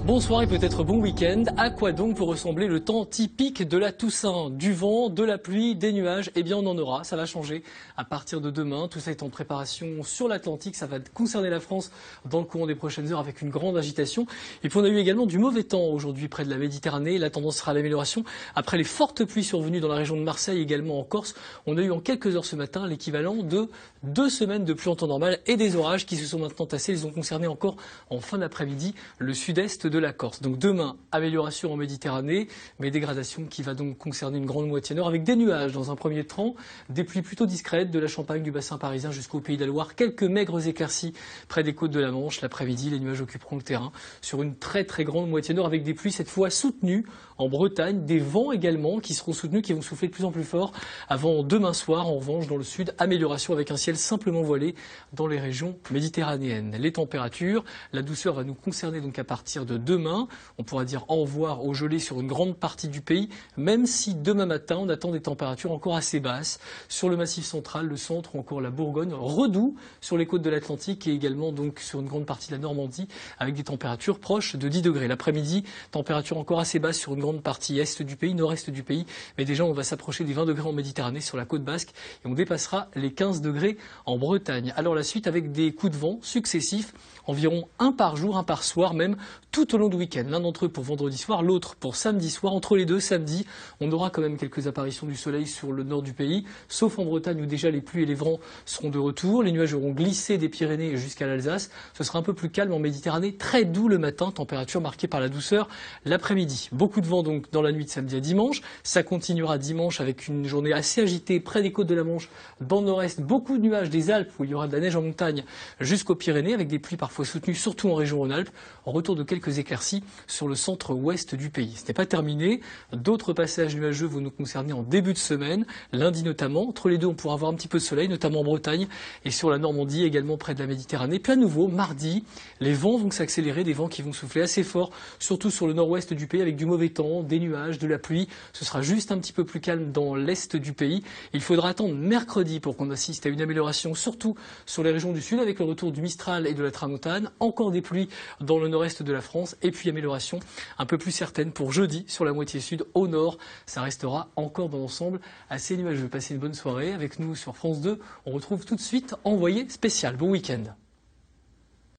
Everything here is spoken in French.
Bonsoir et peut-être bon week-end. À quoi donc peut ressembler le temps typique de la Toussaint? Du vent, de la pluie, des nuages? Eh bien on en aura, ça va changer à partir de demain. Tout ça est en préparation sur l'Atlantique, ça va concerner la France dans le courant des prochaines heures avec une grande agitation. Et puis on a eu également du mauvais temps aujourd'hui près de la Méditerranée. La tendance sera à l'amélioration après les fortes pluies survenues dans la région de Marseille, également en Corse. On a eu en quelques heures ce matin l'équivalent de 2 semaines de pluie en temps normal et des orages qui se sont maintenant tassés. Ils ont concerné encore en fin d'après-midi le sud-est de la Corse. Donc demain, amélioration en Méditerranée, mais dégradation qui va donc concerner une grande moitié nord avec des nuages dans un premier temps, des pluies plutôt discrètes de la Champagne, du bassin parisien jusqu'au Pays de la Loire, quelques maigres éclaircies près des côtes de la Manche. L'après-midi, les nuages occuperont le terrain sur une très grande moitié nord avec des pluies cette fois soutenues en Bretagne, des vents également qui seront soutenus, qui vont souffler de plus en plus fort avant demain soir. En revanche, dans le sud, amélioration avec un ciel simplement voilé dans les régions méditerranéennes. Les températures, la douceur va nous concerner donc à partir de demain. On pourra dire au revoir au gelé sur une grande partie du pays, même si demain matin, on attend des températures encore assez basses sur le Massif central, le centre ou encore la Bourgogne, redoux sur les côtes de l'Atlantique et également donc sur une grande partie de la Normandie avec des températures proches de 10 degrés. L'après-midi, température encore assez basse sur une grande partie est du pays, nord-est du pays, mais déjà on va s'approcher des 20 degrés en Méditerranée sur la côte basque et on dépassera les 15 degrés en Bretagne. Alors la suite avec des coups de vent successifs, environ un par jour, un par soir même, tout au long du week-end. L'un d'entre eux pour vendredi soir, l'autre pour samedi soir. Entre les deux, samedi, on aura quand même quelques apparitions du soleil sur le nord du pays, sauf en Bretagne où déjà les pluies et les vents seront de retour. Les nuages auront glissé des Pyrénées jusqu'à l'Alsace. Ce sera un peu plus calme en Méditerranée, très doux le matin, température marquée par la douceur l'après-midi. Beaucoup de vent donc dans la nuit de samedi à dimanche. Ça continuera dimanche avec une journée assez agitée près des côtes de la Manche, dans le nord-est. Beaucoup de nuages des Alpes où il y aura de la neige en montagne jusqu'aux Pyrénées avec des pluies parfois soutenues, surtout en région Rhône-Alpes. En retour de quelques éclaircies sur le centre-ouest du pays. Ce n'est pas terminé. D'autres passages nuageux vont nous concerner en début de semaine, lundi notamment. Entre les deux, on pourra avoir un petit peu de soleil, notamment en Bretagne et sur la Normandie, également près de la Méditerranée. Puis à nouveau, mardi, les vents vont s'accélérer, des vents qui vont souffler assez fort, surtout sur le nord-ouest du pays avec du mauvais temps, des nuages, de la pluie. Ce sera juste un petit peu plus calme dans l'est du pays. Il faudra attendre mercredi pour qu'on assiste à une amélioration, surtout sur les régions du sud avec le retour du Mistral et de la Tramontane. Encore des pluies dans le nord-est de la France et puis amélioration un peu plus certaine pour jeudi sur la moitié sud au nord. Ça restera encore dans l'ensemble assez nuageux. Passez une bonne soirée avec nous sur France 2. On retrouve tout de suite Envoyé spécial. Bon week-end.